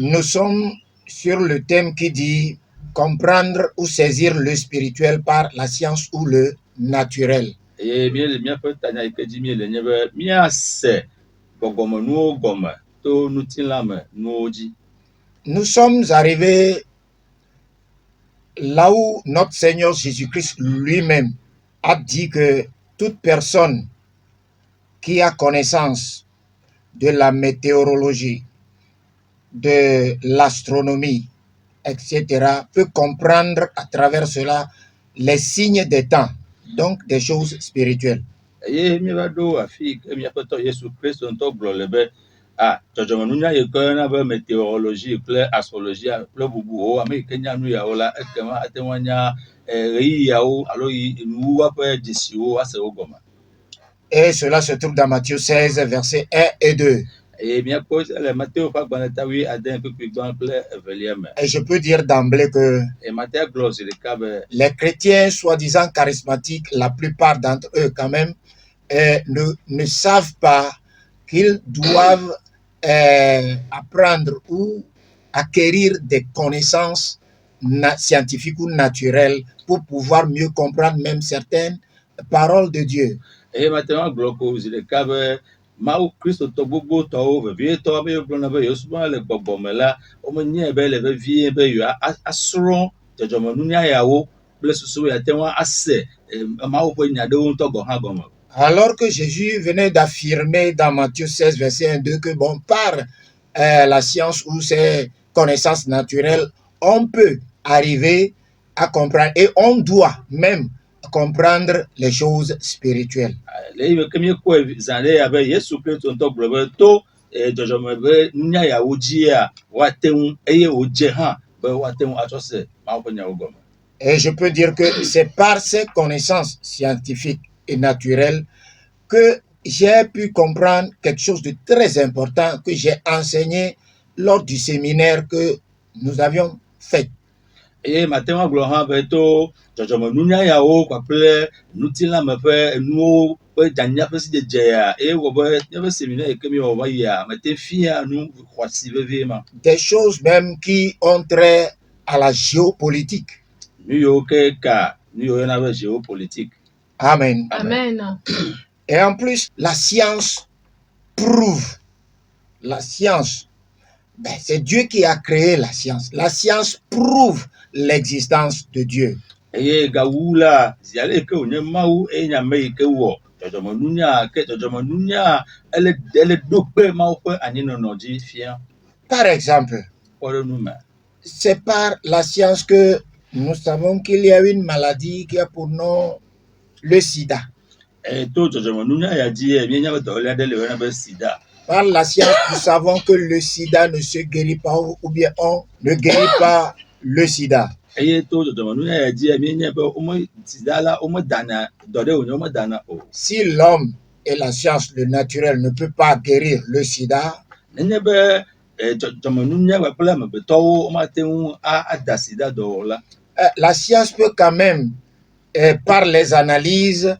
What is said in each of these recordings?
nous sommes sur le thème qui dit comprendre ou saisir le spirituel par la science ou le naturel. Nous sommes arrivés là où notre Seigneur Jésus-Christ lui-même a dit que toute personne qui a connaissance de la météorologie, de l'astronomie, etc., peut comprendre à travers cela les signes des temps, donc des choses spirituelles. Et cela se trouve dans Matthieu 16, versets 1 et 2. Et je peux dire d'emblée que les chrétiens soi-disant charismatiques, la plupart d'entre eux quand même, ne savent pas qu'ils doivent apprendre ou acquérir des connaissances scientifiques ou naturelles pour pouvoir mieux comprendre même certaines paroles de Dieu. Et maintenant, alors que Jésus venait d'affirmer dans Matthieu 16, verset 1, 2, que bon, par la science ou ses connaissances naturelles, on peut arriver à comprendre et on doit même comprendre les choses spirituelles. Et je peux dire que c'est par ces connaissances scientifiques et naturelles que j'ai pu comprendre quelque chose de très important que j'ai enseigné lors du séminaire que nous avions fait. Et maintenant, des choses même qui ont trait à la géopolitique. Amen. Amen. Et en plus, la science prouve. La science, c'est Dieu qui a créé la science. La science prouve l'existence de Dieu. Par exemple, c'est par la science que nous savons qu'il y a une maladie qui a pour nom le sida. Par la science, nous savons que le sida ne se guérit pas ou bien on ne guérit pas le sida. Si l'homme et la science, le naturel, ne peut pas guérir le sida, la science peut quand même, par les analyses,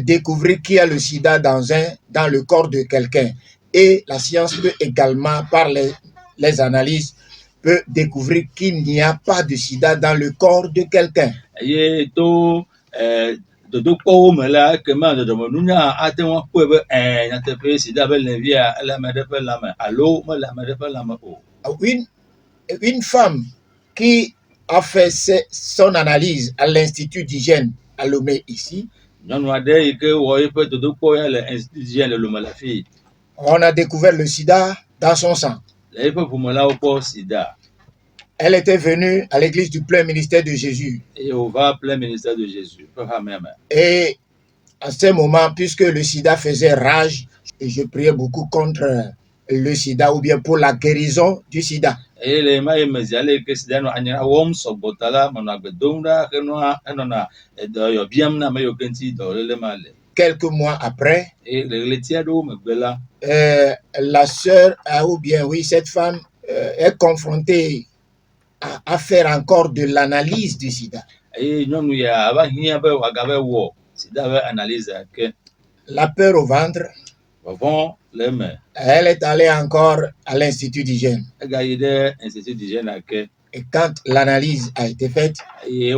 découvrir qu'il y a le sida dans le corps de quelqu'un. Et la science peut également, par les analyses, peut découvrir qu'il n'y a pas de sida dans le corps de quelqu'un. Une femme qui a fait son analyse à l'Institut d'hygiène à Lomé ici, on a découvert le sida dans son sang. Elle était venue à l'église du plein ministère de Jésus. Et à ce moment, puisque le sida faisait rage, et je priais beaucoup contre le sida ou bien pour la guérison du sida. Quelques mois après, la sœur, ou bien oui, cette femme est confrontée à faire encore de l'analyse du sida. La peur au ventre, Elle est allée encore à l'Institut d'hygiène. Et quand l'analyse a été faite, il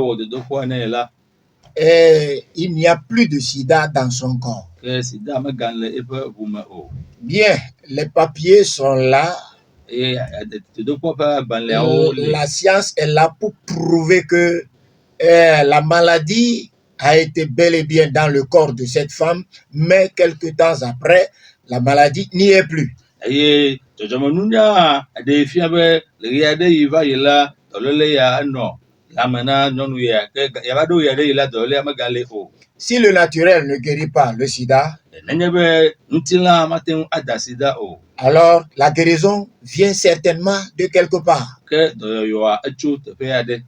n'y a plus de sida dans son corps. Bien, les papiers sont là. La science est là pour prouver que la maladie a été bel et bien dans le corps de cette femme, mais quelques temps après, la maladie n'y est plus. Si le naturel ne guérit pas le sida, alors la guérison vient certainement de quelque part.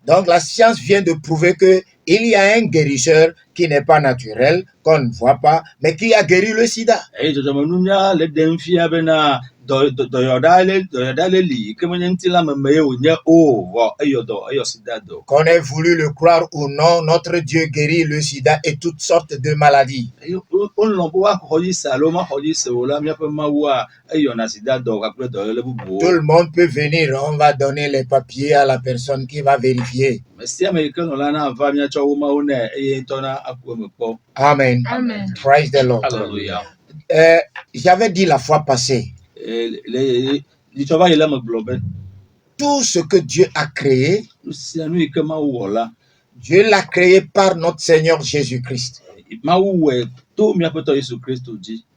Donc la science vient de prouver que il y a un guérisseur qui n'est pas naturel, qu'on ne voit pas, mais qui a guéri le sida. Qu'on ait voulu le croire ou non, notre Dieu guérit le sida et toutes sortes de maladies. Tout le monde peut venir, on va donner les papiers à la personne qui va vérifier. Amen. Amen. Praise the Lord. Hallelujah. J'avais dit la fois passée, tout ce que Dieu a créé, Dieu l'a créé par notre Seigneur Jésus-Christ.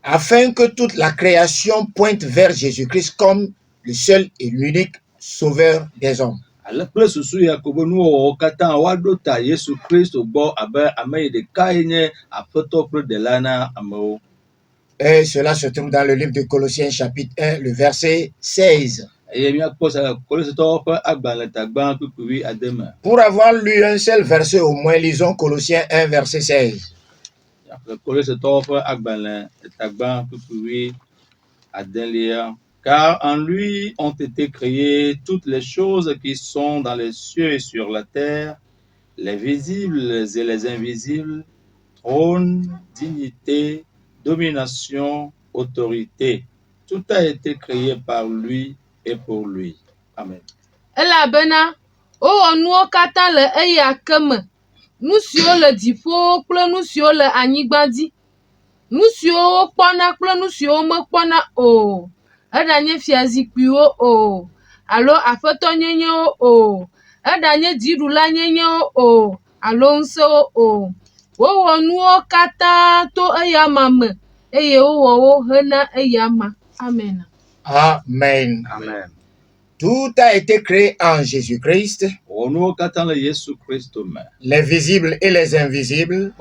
Afin que toute la création pointe vers Jésus-Christ comme le seul et l'unique sauveur des hommes. Et cela se trouve dans le livre de Colossiens chapitre 1, le verset 16. Pour avoir lu un seul verset au moins, lisons Colossiens 1, verset 16. Car en lui ont été créées toutes les choses qui sont dans les cieux et sur la terre, les visibles et les invisibles, trône, dignité, domination, autorité. Tout a été créé par lui et pour lui. Amen. Elabena o nuwo kata le eya keme nu siwo le dziƒo kple nu siwo le anyigba dzi nu siwo kpɔna kple nu siwo mekpɔna o eɖanye fiazikpuiwo o alo aƒetɔnyenyewo o eɖanye dziɖula nyenyewo o alo ŋusẽwo o wowɔ nuwo katã to eya ma me eye wowɔ wo hena eya ma. Amen. Amen. Amen. Tout a été créé en Jésus-Christ, les visibles et les invisibles,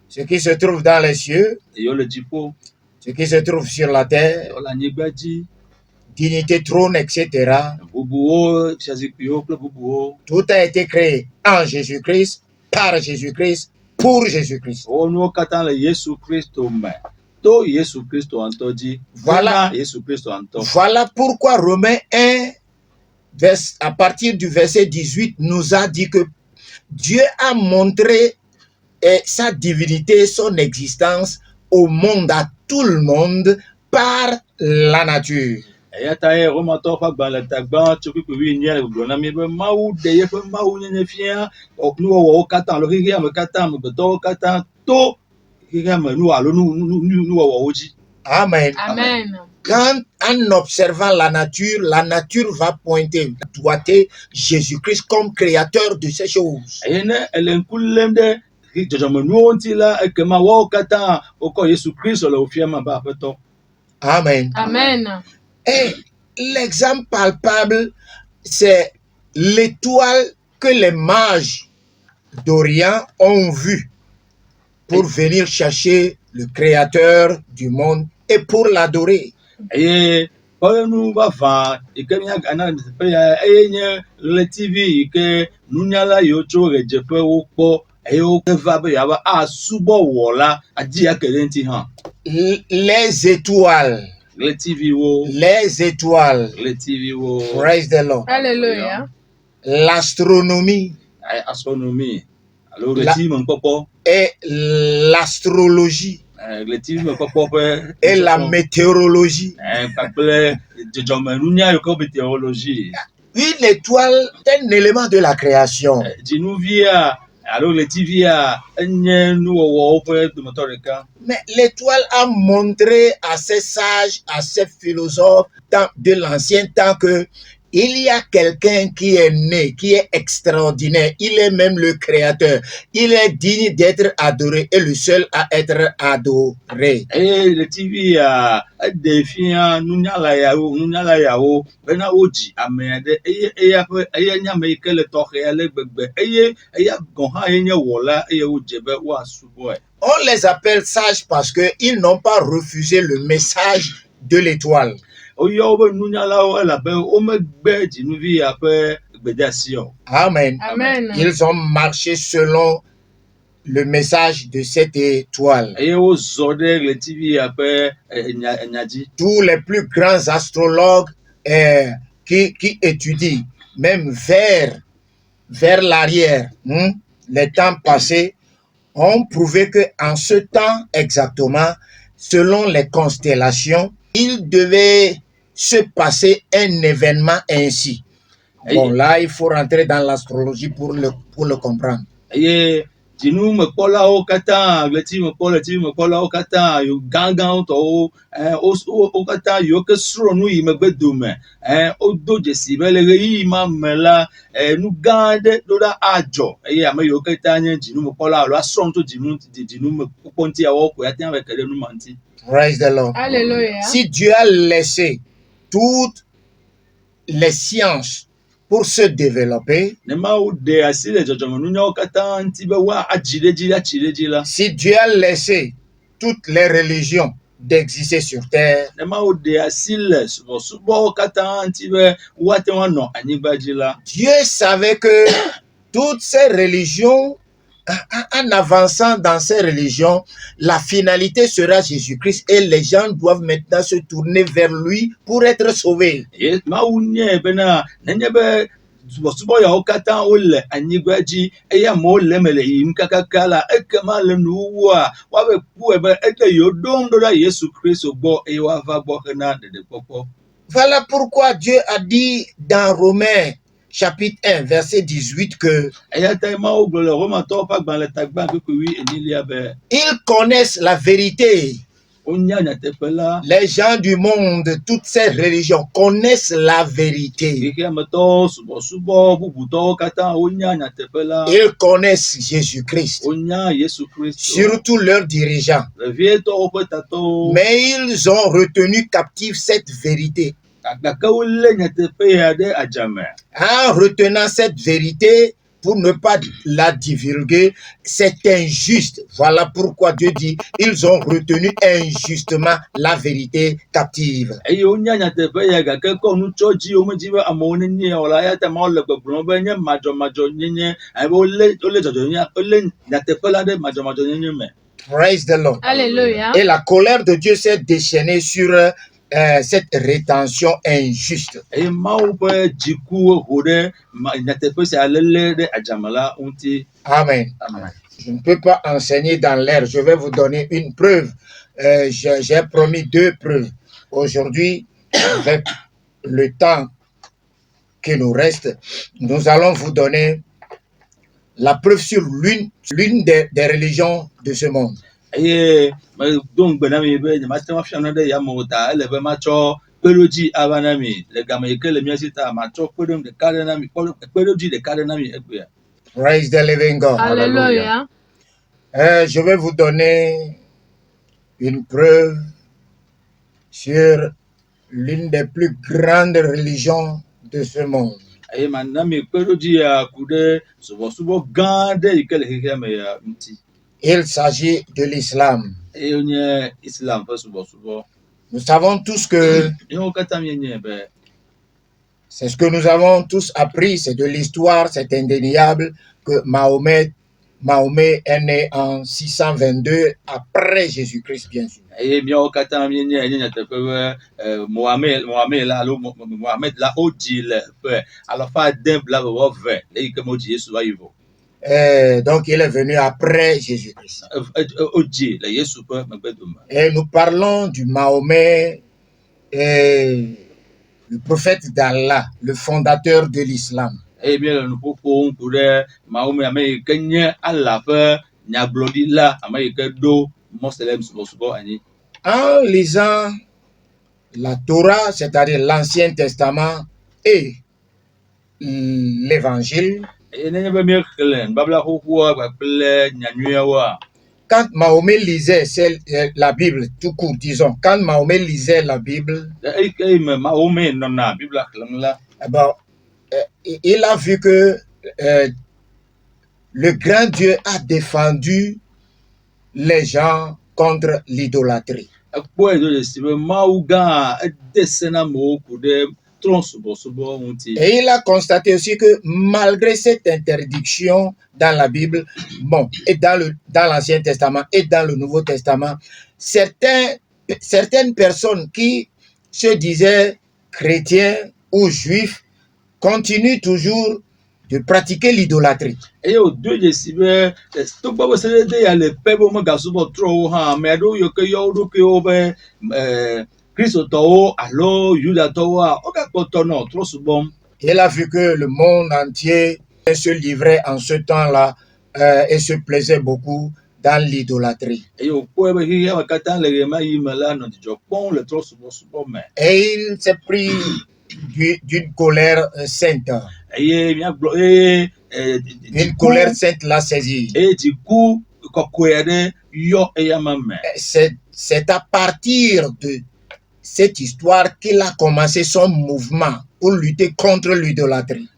ce qui se trouve dans les cieux, ce qui se trouve sur la terre, dignité, trône, etc. Tout a été créé en Jésus-Christ, par Jésus-Christ, pour Jésus-Christ. Voilà pourquoi Romains 1, à partir du verset 18, nous a dit que Dieu a montré sa divinité, son existence au monde, à tout le monde, par la nature. Amen. Amen. Quand en observant la nature va pointer, doigter Jésus-Christ comme créateur de ces choses. Amen. Amen. Et l'exemple palpable, c'est l'étoile que les mages d'Orient ont vue pour venir chercher le créateur du monde et pour l'adorer. Les étoiles. Les étoiles. Praise the Lord. Hallelujah. L'astronomie. Et l'astrologie. et la météorologie. Une étoile est un élément de la création. Mais l'étoile a montré à ces sages, à ces philosophes de l'ancien temps que il y a quelqu'un qui est né, qui est extraordinaire. Il est même le créateur. Il est digne d'être adoré et le seul à être adoré. On les appelle sages parce qu'ils n'ont pas refusé le message de l'étoile. Amen. Amen. Ils ont marché selon le message de cette étoile. Tous les plus grands astrologues qui étudient, même vers l'arrière, les temps passés, ont prouvé qu'en ce temps exactement, selon les constellations, il devait se passer un événement ainsi. Bon, là, il faut rentrer dans l'astrologie pour le comprendre. Praise the Lord. Alléluia. Si Dieu a laissé toutes les sciences pour se développer, si Dieu a laissé toutes les religions d'exister sur terre, Dieu savait que toutes ces religions, en avançant dans ces religions, la finalité sera Jésus-Christ et les gens doivent maintenant se tourner vers lui pour être sauvés. Voilà pourquoi Dieu a dit dans Romains chapitre 1, verset 18 que ils connaissent la vérité. Les gens du monde, toutes ces religions connaissent la vérité. Ils connaissent Jésus-Christ, surtout leurs dirigeants. Mais ils ont retenu captive cette vérité. En retenant cette vérité, pour ne pas la divulguer, c'est injuste. Voilà pourquoi Dieu dit, ils ont retenu injustement la vérité captive. Praise the Lord. Alléluia. Et la colère de Dieu s'est déchaînée sur cette rétention injuste. Amen. Amen. Je ne peux pas enseigner dans l'air. Je vais vous donner une preuve. J'ai promis 2 preuves. Aujourd'hui, avec le temps qui nous reste, nous allons vous donner la preuve sur l'une des religions de ce monde. Praise the living God. Alléluia. Je vais vous donner une preuve sur l'une des plus grandes religions de ce monde. Il s'agit de l'islam. Nous savons tous que c'est ce que nous avons tous appris, c'est de l'histoire, c'est indéniable que Mahomet est né en 622 après Jésus-Christ, bien sûr. Donc, il est venu après Jésus-Christ. Et nous parlons du Mahomet, le prophète d'Allah, le fondateur de l'islam. En lisant la Torah, c'est-à-dire l'Ancien Testament et l'Évangile, quand Mahomet lisait la Bible, tout court, disons, quand Mahomet lisait la Bible, il a vu que le grand Dieu a défendu les gens contre l'idolâtrie. Et il a constaté aussi que malgré cette interdiction dans la Bible, bon, et dans l'Ancien Testament et dans le Nouveau Testament, certaines personnes qui se disaient chrétiens ou juifs continuent toujours de pratiquer l'idolâtrie. Il a vu que le monde entier se livrait en ce temps-là et se plaisait beaucoup dans l'idolâtrie. Et il s'est pris d'une colère sainte. Une colère sainte l'a saisi. C'est à partir de cette histoire qu'il a commencé son mouvement pour lutter contre l'idolâtrie.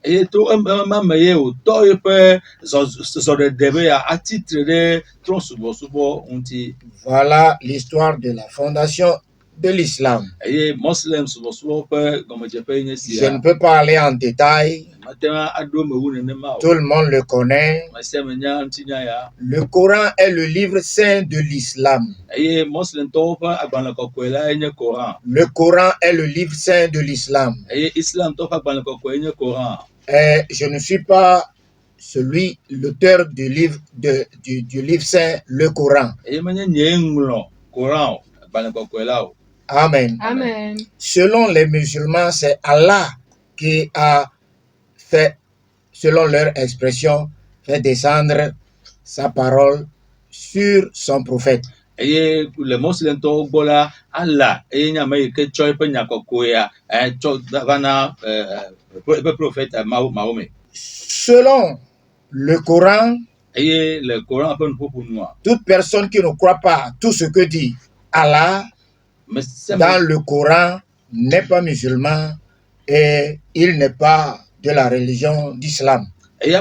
Voilà l'histoire de la fondation de l'islam. Je ne peux pas aller en détail. Tout le monde le connaît. Le Coran est le livre saint de l'islam. Le Coran est le livre saint de l'islam. Je ne suis pas l'auteur du livre saint, le Coran. Amen. Amen. Selon les musulmans, c'est Allah qui a fait, selon leur expression, fait descendre sa parole sur son prophète. Selon le Coran, toute personne qui ne croit pas à tout ce que dit Allah dans le Coran n'est pas musulman et il n'est pas de la religion d'islam. C'est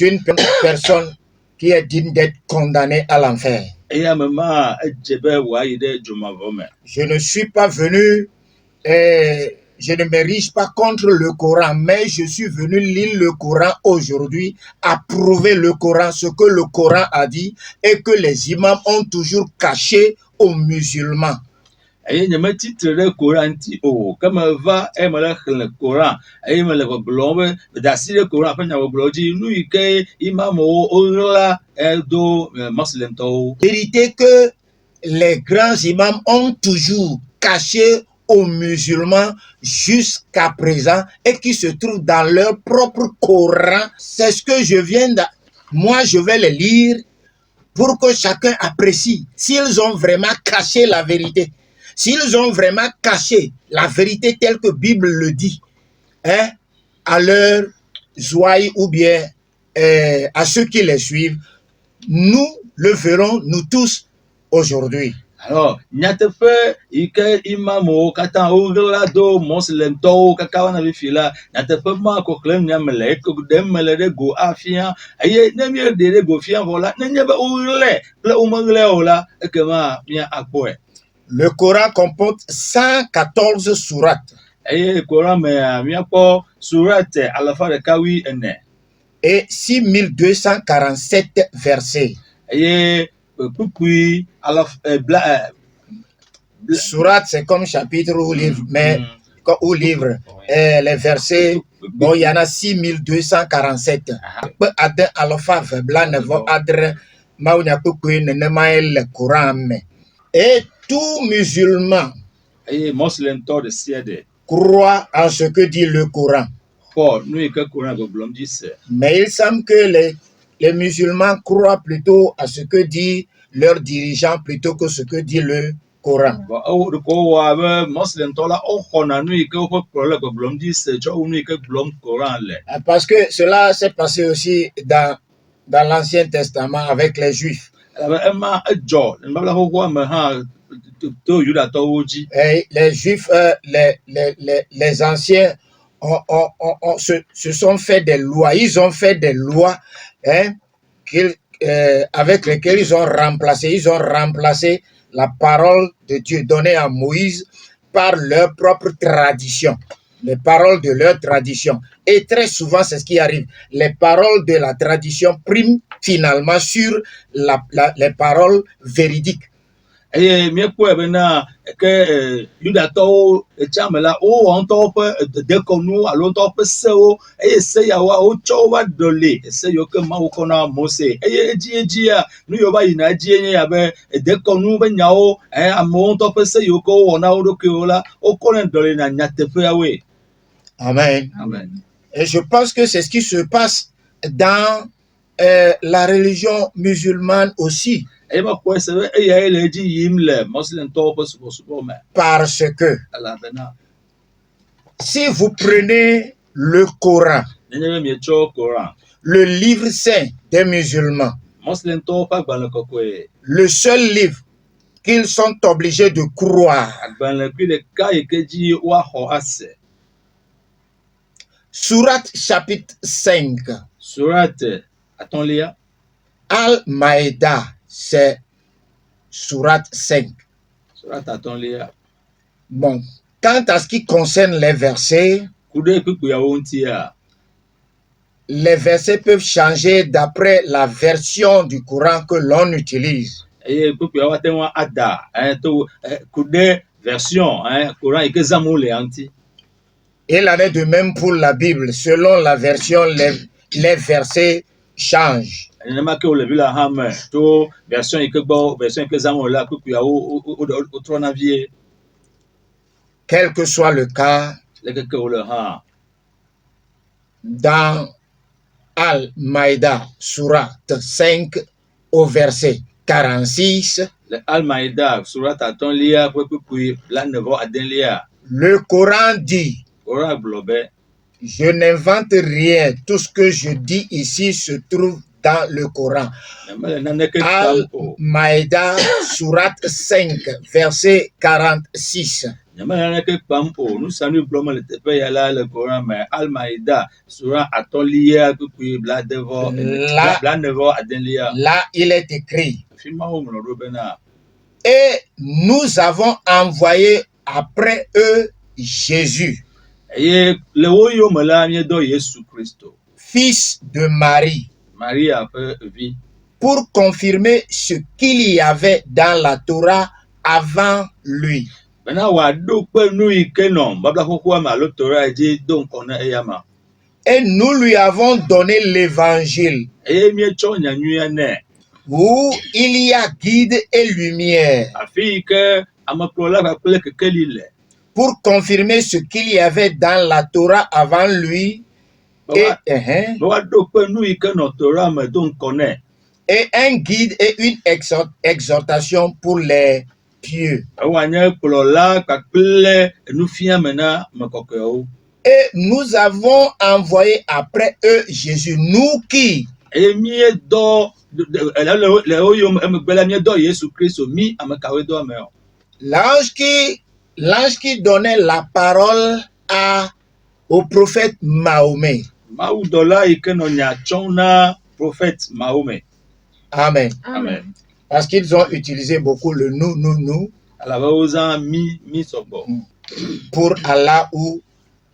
une personne qui est digne d'être condamnée à l'enfer. Je ne suis pas venu je ne m'érige pas contre le Coran, mais je suis venu lire le Coran aujourd'hui, approuver le Coran, ce que le Coran a dit et que les imams ont toujours caché aux musulmans. Vérité que les grands imams ont toujours caché aux musulmans jusqu'à présent et qui se trouvent dans leur propre Coran. C'est ce que je viens de... Moi, je vais les lire pour que chacun apprécie s'ils ont vraiment caché la vérité. S'ils ont vraiment caché la vérité telle que la Bible le dit, hein, à leurs ouailles ou bien à ceux qui les suivent, nous le verrons, nous tous, aujourd'hui. Alors, nyatefe ike imamo kata ogla do muslim to kakawana bifila nyatefe ma ko klem nyamele ko demele de go afia aye nemie de go fia vola nenyebe ogle ple umagle ola ekema mia akboe. Le Coran comporte 114 sourates. Aye Coran me mia po sourate alafa de kawi ene et 6247 versets. Aye Kukui, Sourate, c'est comme chapitre ou livre, mais ou livre. Les versets, bon, il y en a 6247. Et tout musulman croit en ce que dit le Coran. Mais il semble que les musulmans croient plutôt à ce que dit leur dirigeant plutôt que ce que dit le Coran. Parce que cela s'est passé aussi dans l'Ancien Testament avec les Juifs. Et les Juifs, les anciens se sont fait des lois. Ils ont fait des lois avec lesquelles ils ont remplacé la parole de Dieu donnée à Moïse par leur propre tradition. Les paroles de leur tradition. Et très souvent, c'est ce qui arrive. Les paroles de la tradition priment finalement sur les paroles véridiques. Et bien quoi que Yudato Chamela ou on top de Konu à l'autre peu et c'est yawa au chowa dolé c'est yoke maukona mose et dia nous yoba inadie abe de Konu ben yao à mon top c'est yoko on a odokeola au konen dolé na nyatepe awe. Amen. Amen. Et je pense que c'est ce qui se passe dans la religion musulmane aussi. Parce que si vous prenez le Coran, le livre saint des musulmans, le seul livre qu'ils sont obligés de croire, Sourate chapitre 5, Sourate Al-Maïda, c'est Sourate 5. Bon, quant à ce qui concerne les versets peuvent changer d'après la version du Coran que l'on utilise. Et il en est de même pour la Bible. Selon la version, les versets changent. Quel que soit le cas, dans Al-Maïda, Sourate 5, au verset 46, le Coran dit: je n'invente rien. Tout ce que je dis ici se trouve dans le Coran. Al-Maïda, Sourate 5, verset 46. Là, il est écrit: et nous avons envoyé après eux Jésus, fils de Marie, pour confirmer ce qu'il y avait dans la Torah avant lui. Et nous lui avons donné l'évangile où il y a guide et lumière, pour confirmer ce qu'il y avait dans la Torah avant lui et un guide et une exhortation pour les pieux. Et nous avons envoyé après eux Jésus, nous qui l'ange qui donnait la parole au prophète Mahomet. Amen. Amen. Parce qu'ils ont utilisé beaucoup le nous pour Allah ou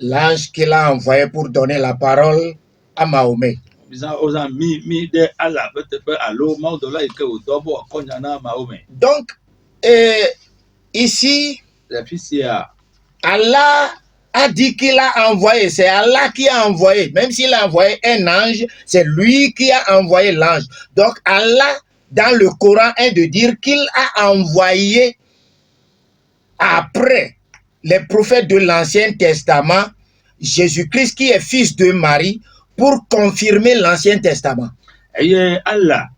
l'ange qu'il a envoyé pour donner la parole à Mahomet. Donc, Ici, Allah a dit qu'il a envoyé, c'est Allah qui a envoyé. Même s'il a envoyé un ange, c'est lui qui a envoyé l'ange. Donc Allah, dans le Coran, est de dire qu'il a envoyé après les prophètes de l'Ancien Testament, Jésus-Christ qui est fils de Marie, pour confirmer l'Ancien Testament. Allah,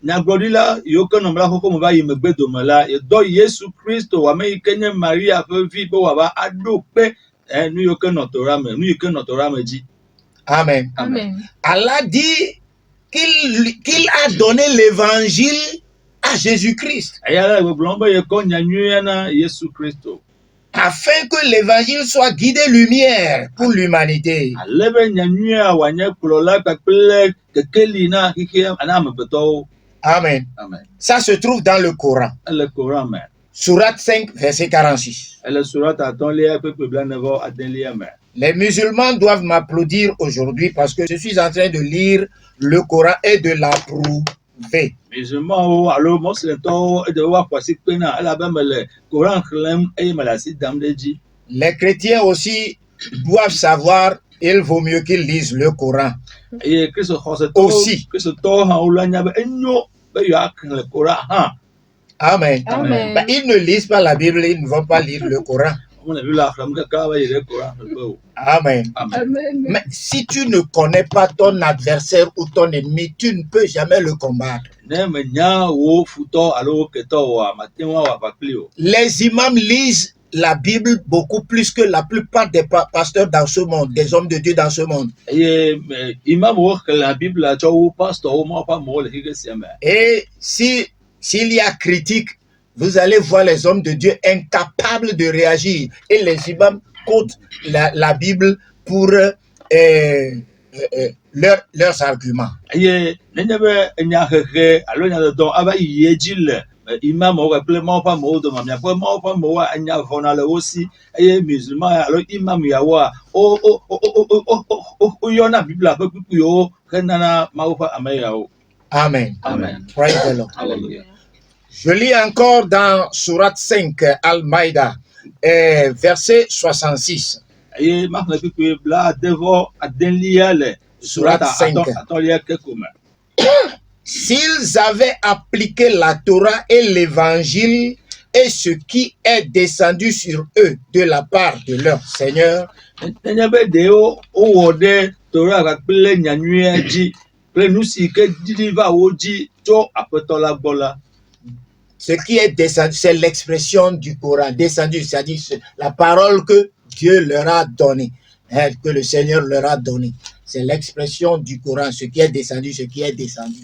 nyagbɔɖila yiwo ke nɔ la xɔxɔ me va yi megbe dome la yedɔ Yesu Kristo ame yi ke nye Maria ƒe vi be wòava aɖo kpe nu yiwo ke nɔ Torah me, nu yi ke nɔ Torah me dzi. Amen. Amen. Allah dit qu'il a donné l'évangile à Jésus-Christ. Eya la gbɔgblɔm be yekɔ nyanyuia na Yesu Kristo. Afin que l'évangile soit guidé lumière pour l'humanité. Ale be nyanyuia wòanye kplɔla kpakple kekeli na xixia na amegbetɔwo. Amen. Amen. Ça se trouve dans le Coran. Le Coran me. Sourate 5, verset 46. Le sourate atɔlia ƒe ƒe blaenevɔ adelia me. Les musulmans doivent m'applaudir aujourd'hui parce que je suis en train de lire le Coran et de l'approuver. Musulmans alo moslemtɔwo ede woaƒo asi kpe na elabe mele Coran xlẽm eye mele asi dam ɖe edzi. Les chrétiens aussi doivent savoir, il vaut mieux qu'ils lisent le Coran. Eye Kristo xɔsetɔwo, kristotɔwo hã wole anya be enyo be yewoaxlẽ le Coran hã. Amen. Amen. Ben, ils ne lisent pas la Bible, ils ne vont pas lire le Coran. Amen. Amen. Mais si tu ne connais pas ton adversaire ou ton ennemi, tu ne peux jamais le combattre. Les imams lisent la Bible beaucoup plus que la plupart des pasteurs dans ce monde, des hommes de Dieu dans ce monde. Et s'il y a critique, vous allez voir les hommes de Dieu incapables de réagir. Et les imams quotent la Bible pour leurs arguments. Amen. Amen. Praise the Lord. Hallelujah. Je lis encore dans Sourate 5, Al-Maïda, verset 66. Sourate 5. S'ils avaient appliqué la Torah et l'Évangile et ce qui est descendu sur eux de la part de leur Seigneur, ce qui est descendu, c'est l'expression du Coran, descendu, c'est-à-dire la parole que Dieu leur a donnée, que le Seigneur leur a donnée. C'est l'expression du Coran, ce qui est descendu, ce qui est descendu.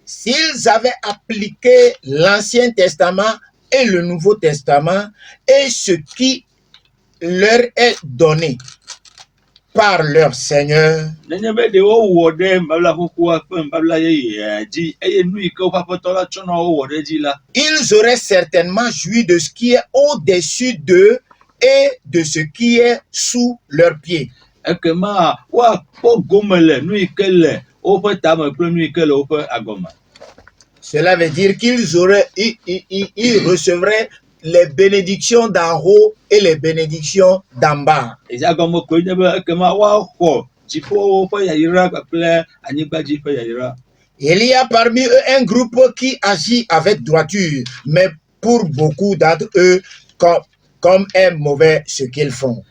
S'ils avaient appliqué l'Ancien Testament et le Nouveau Testament et ce qui leur est donné par leur Seigneur, ils auraient certainement joui de ce qui est au-dessus d'eux et de ce qui est sous leurs pieds. Cela veut dire qu'ils recevraient les bénédictions d'en haut et les bénédictions d'en bas. Il y a parmi eux un groupe qui agit avec droiture, mais pour beaucoup d'entre eux, comme est mauvais ce qu'ils font.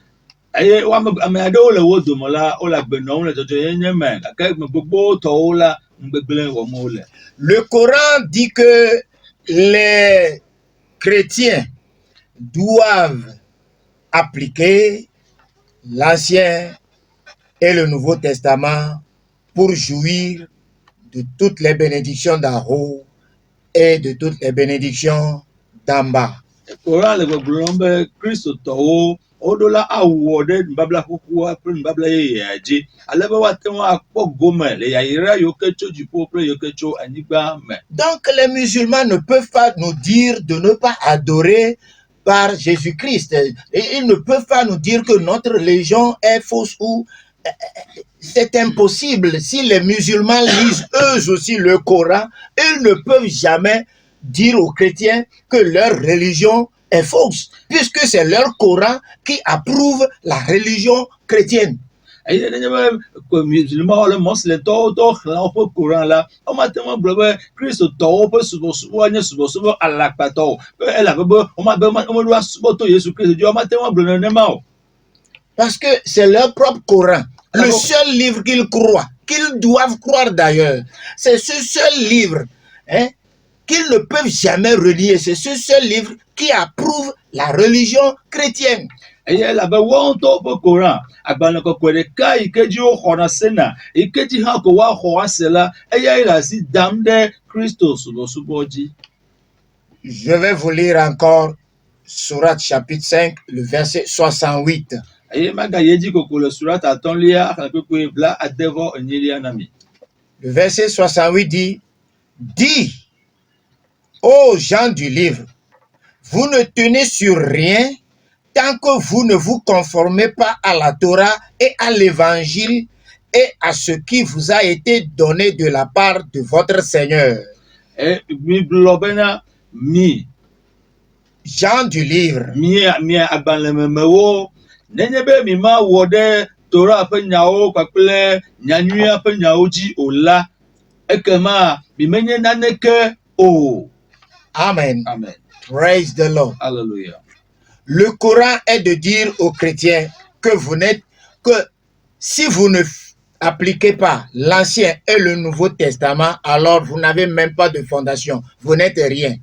Le Coran dit que les chrétiens doivent appliquer l'Ancien et le Nouveau Testament pour jouir de toutes les bénédictions d'en haut et de toutes les bénédictions d'en bas. Donc les musulmans ne peuvent pas nous dire de ne pas adorer par Jésus-Christ. Et ils ne peuvent pas nous dire que notre religion est fausse ou c'est impossible. Si les musulmans lisent eux aussi le Coran, ils ne peuvent jamais dire aux chrétiens que leur religion est fausse, puisque c'est leur Coran qui approuve la religion chrétienne. Parce que c'est leur propre Coran, le seul livre qu'ils croient, qu'ils doivent croire d'ailleurs. C'est ce seul livre qu'ils ne peuvent jamais renier. C'est ce seul livre qui approuve la religion chrétienne. Je vais vous lire encore Sourate chapitre 5, le verset 68. Le verset 68 dit: Dis, ô gens du livre, vous ne tenez sur rien tant que vous ne vous conformez pas à la Torah et à l'évangile et à ce qui vous a été donné de la part de votre Seigneur. Gens du livre. Amen. Amen. Praise the Lord. Hallelujah. Le Coran est de dire aux chrétiens que si vous ne appliquez pas l'Ancien et le Nouveau Testament, alors vous n'avez même pas de fondation. Vous n'êtes rien.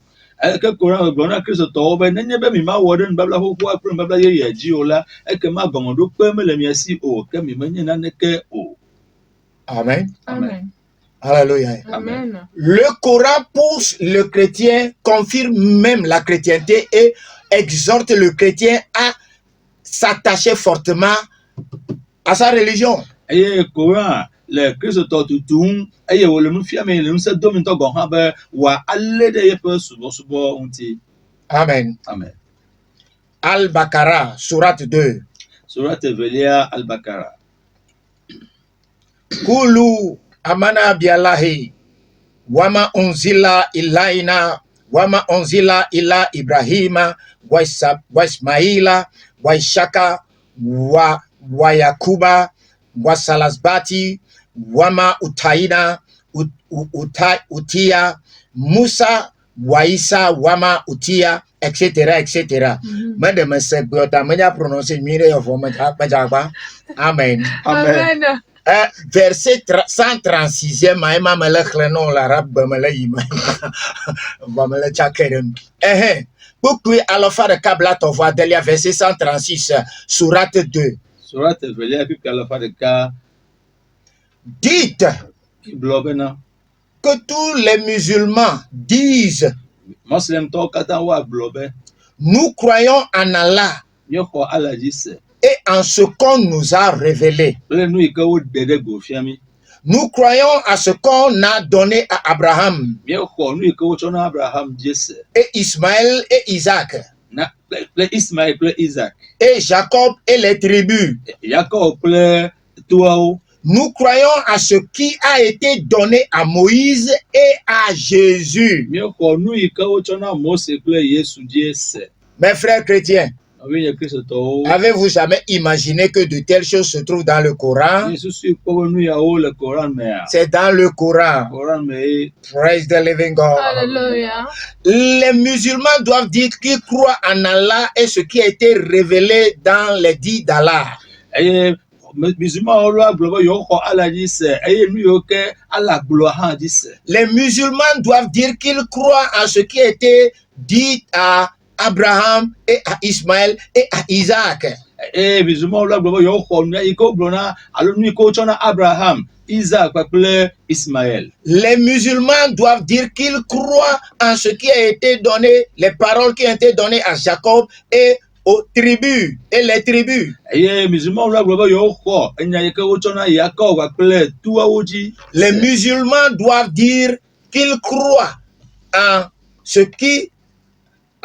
Amen. Amen. Alléluia. Amen. Le Coran pousse le chrétien, confirme même la chrétienté et exhorte le chrétien à s'attacher fortement à sa religion. Le Coran, le Christ Amen. Amen. Al-Baqarah, Sourate 2. Sourate Velia Al-Baqarah. Kulu amana biallahi wama unzila ilaina wama unzila ila Ibrahima wa Ismaila wa Ishaka wa Yakuba wa Salasbati wama utaina utia Musa wa Isa wama utia, etc., etc. Madame Segbota, m'a prononcé mire of Amen. Amen. Verset 136e, maïma me le chlenon l'arabe me le yima. Va me le tchakerem. Pourquoi alors faire le câble à ton voix delia verset 136, Sourate 2. Sourate Velia puis qu'à la fin de cas. Dites que tous les musulmans disent: nous croyons en Allah et en ce qu'on nous a révélé. Nous croyons à ce qu'on a donné à Abraham et Ismaël et Isaac et Jacob et les tribus. Nous croyons à ce qui a été donné à Moïse et à Jésus. Mes frères chrétiens, avez-vous jamais imaginé que de telles choses se trouvent dans le Coran? C'est dans le Coran. Praise the living God. Hallelujah. Les musulmans doivent dire qu'ils croient en Allah et ce qui a été révélé dans les dits d'Allah. Les musulmans doivent dire qu'ils croient en ce qui a été dit à Abraham et à Ismaël et à Isaac. Les musulmans doivent dire qu'ils croient en ce qui a été donné, les paroles qui ont été données à Jacob et aux tribus et les tribus. Les musulmans doivent dire qu'ils croient en ce qui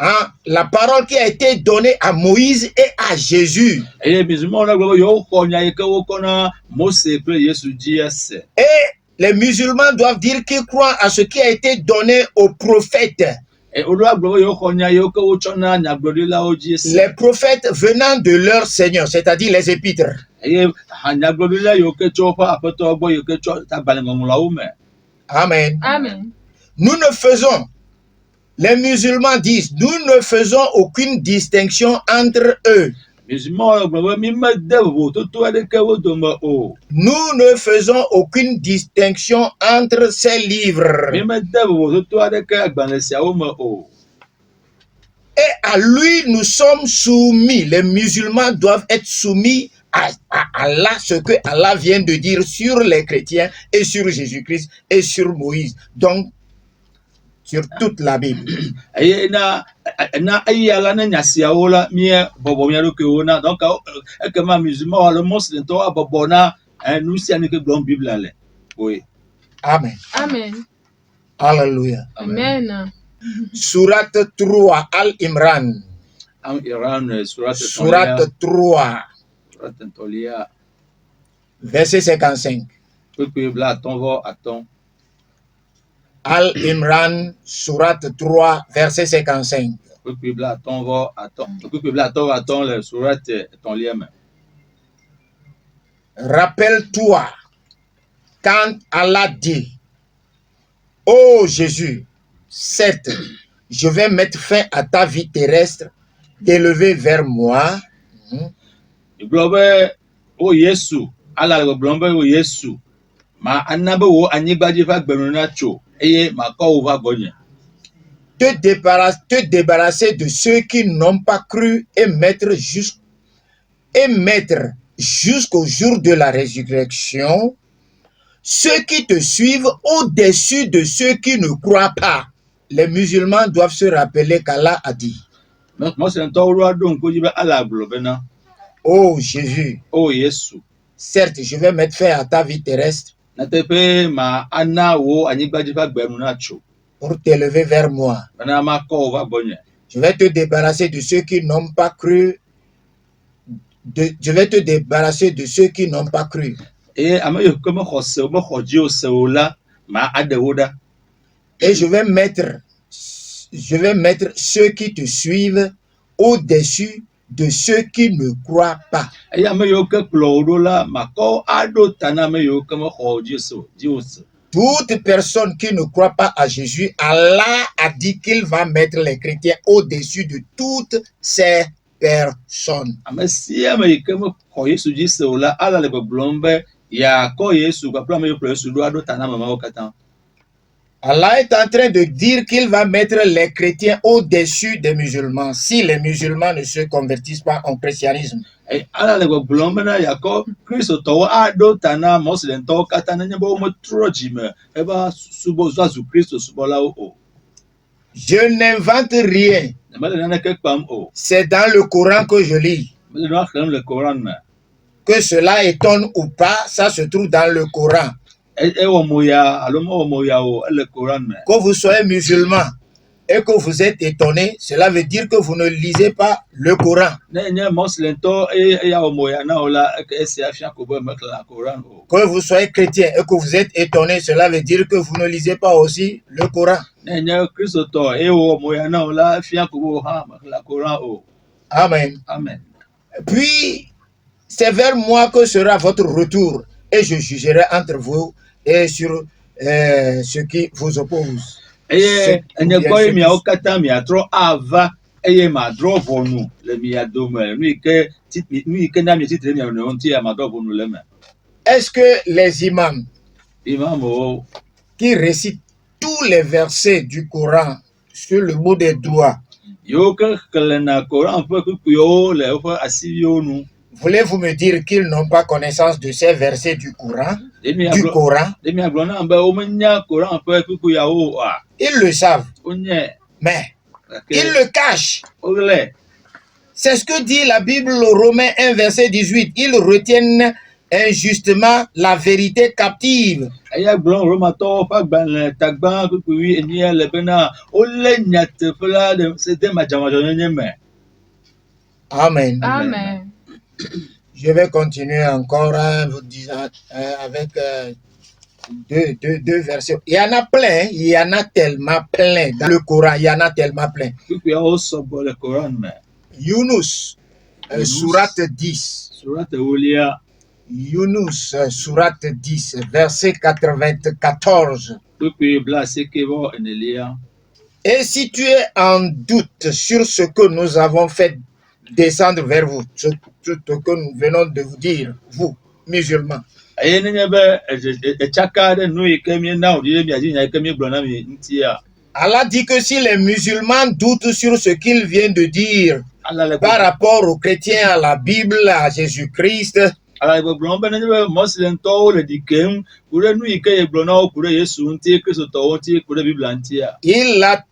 Hein, la parole qui a été donnée à Moïse et à Jésus. Et les musulmans doivent dire qu'ils croient à ce qui a été donné aux prophètes. Les prophètes venant de leur Seigneur, c'est-à-dire les épîtres. Amen. Amen. Nous ne faisons, les musulmans disent, nous ne faisons aucune distinction entre eux. Nous ne faisons aucune distinction entre ces livres. Et à lui, nous sommes soumis. Les musulmans doivent être soumis à Allah, ce que Allah vient de dire sur les chrétiens et sur Jésus-Christ et sur Moïse. Donc, sur toute la Bible. Amen. Amen. Alléluia. Amen. Surat 3, Al-Imran. Surat 3. Verset 55. Al-Imran, Surat 3, verset 55. Rappelle-toi quand Allah dit, ô Jésus, certes, je vais mettre fin à ta vie terrestre, t'élever vers moi. Te débarrasser de ceux qui n'ont pas cru et mettre jusqu'au jour de la résurrection ceux qui te suivent au-dessus de ceux qui ne croient pas. Les musulmans doivent se rappeler qu'Allah a dit, ô Jésus, certes, je vais mettre fin à ta vie terrestre pour t'élever vers moi. Je vais te débarrasser de ceux qui n'ont pas cru. Je vais te débarrasser de ceux qui n'ont pas cru. Et je vais mettre ceux qui te suivent au-dessus de ceux qui ne croient pas. Toute personne qui ne croit pas à Jésus, Allah a dit qu'il va mettre les chrétiens au-dessus de toutes ces personnes. Allah est en train de dire qu'il va mettre les chrétiens au-dessus des musulmans si les musulmans ne se convertissent pas en christianisme. Je n'invente rien. C'est dans le Coran que je lis. Que cela étonne ou pas, ça se trouve dans le Coran. Que vous soyez musulman et que vous êtes étonné, cela veut dire que vous ne lisez pas le Coran. Que vous soyez chrétien et que vous êtes étonné, cela veut dire que vous ne lisez pas aussi le Coran. Amen. Amen. Puis, c'est vers moi que sera votre retour et je jugerai entre vous et sur ceux qui vous opposent. Est-ce que les imams qui récitent tous les versets du Coran sur le mot des doigts, voulez-vous me dire qu'ils n'ont pas connaissance de ces versets du Coran? Ils le savent, mais ils le cachent. C'est ce que dit la Bible, Romains 1, verset 18. Ils retiennent injustement la vérité captive Eya gblɔm Romatɔwo ƒe agbalẽ tagba kpekpe enia le bena wole nyateƒe la de madzamadzɔnyenye me. Amen. Amen. Je vais continuer encore vous disant, avec deux versets. Il y en a plein, il y en a tellement plein. Dans le Coran, il y en a tellement plein. Kpekpeawo sɔgbɔ le Coran me. Yunus, sourate 10. Surat ewolia. Yunus, sourate 10, verset 94. Kpekpe blaasiekebɔ enelia. Et si tu es en doute sur ce que nous avons fait descendre vers vous, ce que nous venons de vous dire, vous, musulmans. Eye nenye be etsaka ɖe nu yi ke miena wòɖi ɖe mia dzi nya yi ke miegblɔ na mi ŋutia. Allah dit que si les musulmans doutent sur ce qu'il vient de dire par rapport aux chrétiens, à la Bible, à Jésus-Christ, Allah gblɔm be nenye be mɔsilentɔwo le ɖikem ku ɖe nu yi ke yegblɔ na wo ku ɖe Yesu ŋuti, Kristotɔwo ŋuti, ku ɖe Biblia ŋutia. Il a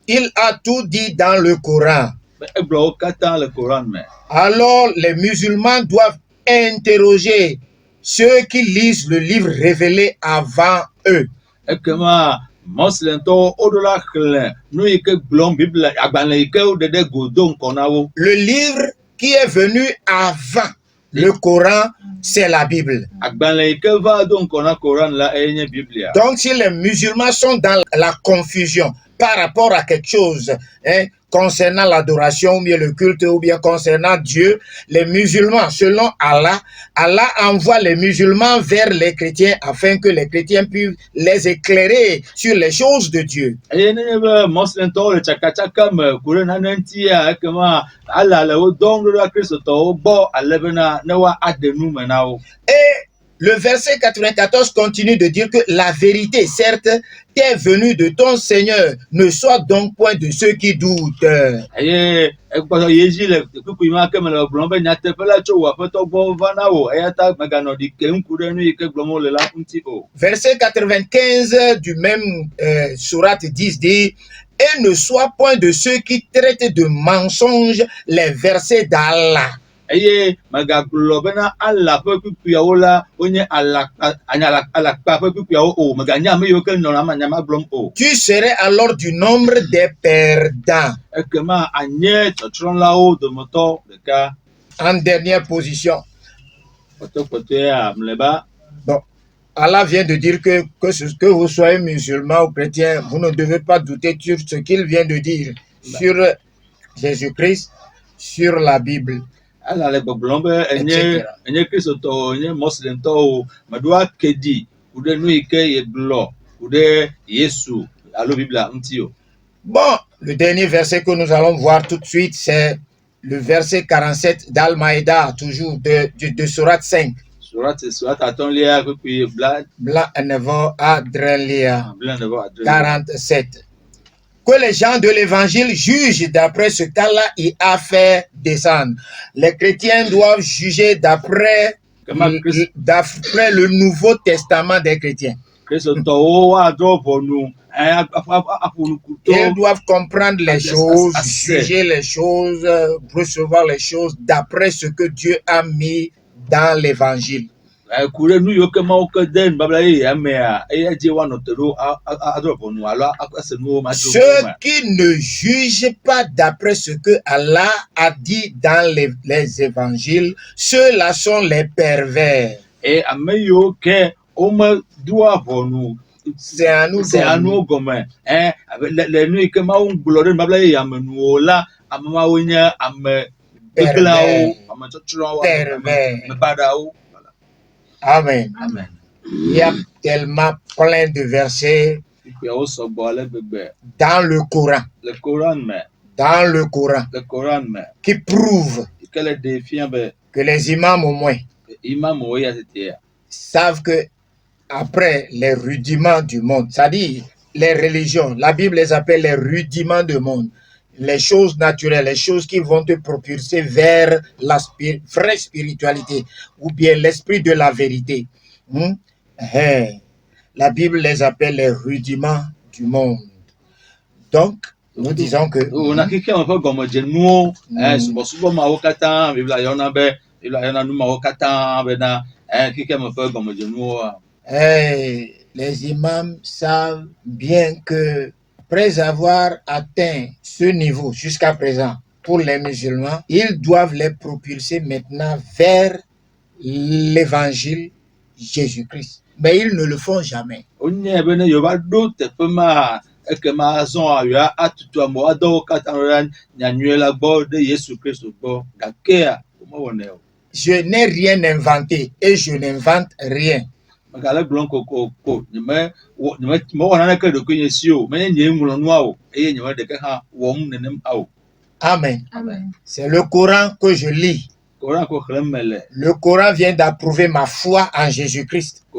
tout dit dans le Coran. Egblɔ wo katã le Coran me. Alors les musulmans doivent interroger ceux qui lisent le livre révélé avant eux. Ekema mɔsilentɔwo woɖo la xlẽ nu yi ke gblɔm Biblia agbalẽ yi ke woɖe ɖe go do ŋkɔ na wo. Le livre qui est venu avant le Coran, c'est la Bible. Agbalẽ yi ke va do ŋkɔ na Coran la enye Biblia. Donc si les musulmans sont dans la confusion par rapport à quelque chose, concernant l'adoration ou bien le culte ou bien concernant Dieu, les musulmans, selon Allah, Allah envoie les musulmans vers les chrétiens afin que les chrétiens puissent les éclairer sur les choses de Dieu. Et le verset 94 continue de dire que la vérité, certes, t'est venue de ton Seigneur. Ne sois donc point de ceux qui doutent. Verset 95 du même sourate 10 dit: et ne sois point de ceux qui traitent de mensonges les versets d'Allah. Tu serais alors du nombre des perdants. En dernière position. Bon, Allah vient de dire que vous soyez musulman ou chrétien, vous ne devez pas douter sur ce qu'il vient de dire sur Jésus-Christ, sur la Bible. Allah le gbɔgblɔm be enye Kristotɔwo, enye mɔsilentɔwo, meɖoa keɖi ku ɖe nu yi ke yegblɔ ku ɖe Yesu alo Biblia ŋuti o. Bon, le dernier verset que nous allons voir tout de suite, c'est le verset 47 d'Al-Maïda, toujours de Sourate 5. Sourate atɔ̃lia kpekpe bla 47. Que les gens de l'évangile jugent d'après ce qu'Allah y a fait descendre. Les chrétiens doivent juger d'après le Nouveau Testament des chrétiens. Ils doivent comprendre les choses, juger les choses, recevoir les choses d'après ce que Dieu a mis dans l'évangile. Ceux qui ne jugent pas d'après ce que Allah a dit dans les évangiles, ceux-là sont les pervers. C'est à nous gomme. Amen. Amen. Il y a tellement plein de versets dans le Coran. Dans le Coran. Qui prouvent que les imams au moins savent que après les rudiments du monde, c'est-à-dire les religions, la Bible les appelle les rudiments du monde, les choses naturelles, les choses qui vont te propulser vers la vraie spiritualité ou bien l'esprit de la vérité. La Bible les appelle les rudiments du monde. Donc, nous disons que les imams savent bien que, après avoir atteint ce niveau jusqu'à présent, pour les musulmans, ils doivent les propulser maintenant vers l'évangile Jésus-Christ. Mais ils ne le font jamais. Je n'ai rien inventé et je n'invente rien. Amen. Amen. C'est le Coran que je lis. Le Coran vient d'approuver ma foi en Jésus-Christ. Et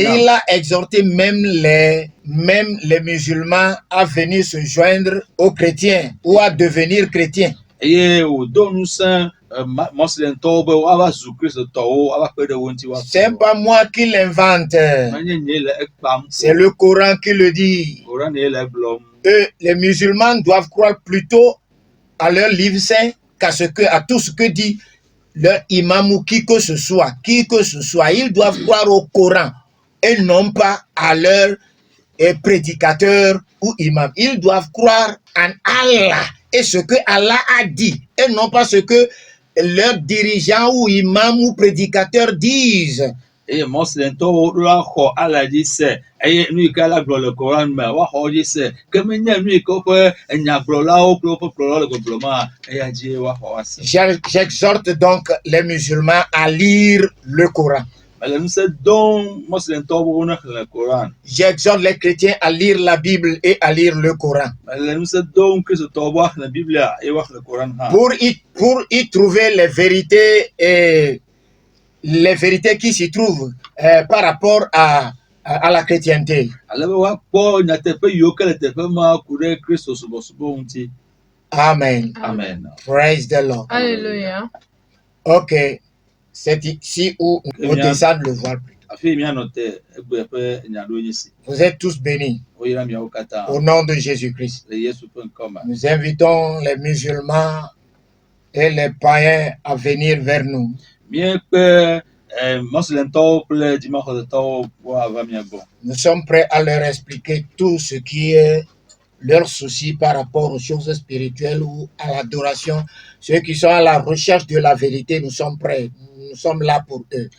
il a exhorté même les musulmans à venir se joindre aux chrétiens ou à devenir chrétiens. C'est pas moi qui l'invente. C'est le Coran qui le dit. Les musulmans doivent croire plutôt à leur livre saint qu'à tout ce que dit leur imam ou qui que ce soit. Ils doivent croire au Coran et non pas à leur prédicateur ou imam. Ils doivent croire en Allah et ce que Allah a dit et non pas ce que leurs dirigeants ou imam ou prédicateurs disent. Et Allah dit c'est et nous kala le Coran mais wa hoji c'est que menya nous ko J'exhorte donc les musulmans à lire le Coran. J'exhorte les chrétiens à lire la Bible et à lire le Coran. Pour y trouver les vérités et les vérités qui s'y trouvent par rapport à la chrétienté. Amen. Amen. Praise the Lord. Alléluia. Ok. C'est ici où on descend le voile. Vous êtes tous bénis au nom de Jésus-Christ. Nous invitons les musulmans et les païens à venir vers nous. Nous sommes prêts à leur expliquer tout ce qui est leur souci par rapport aux choses spirituelles ou à l'adoration. Ceux qui sont à la recherche de la vérité, nous sommes prêts. Nous sommes là pour eux.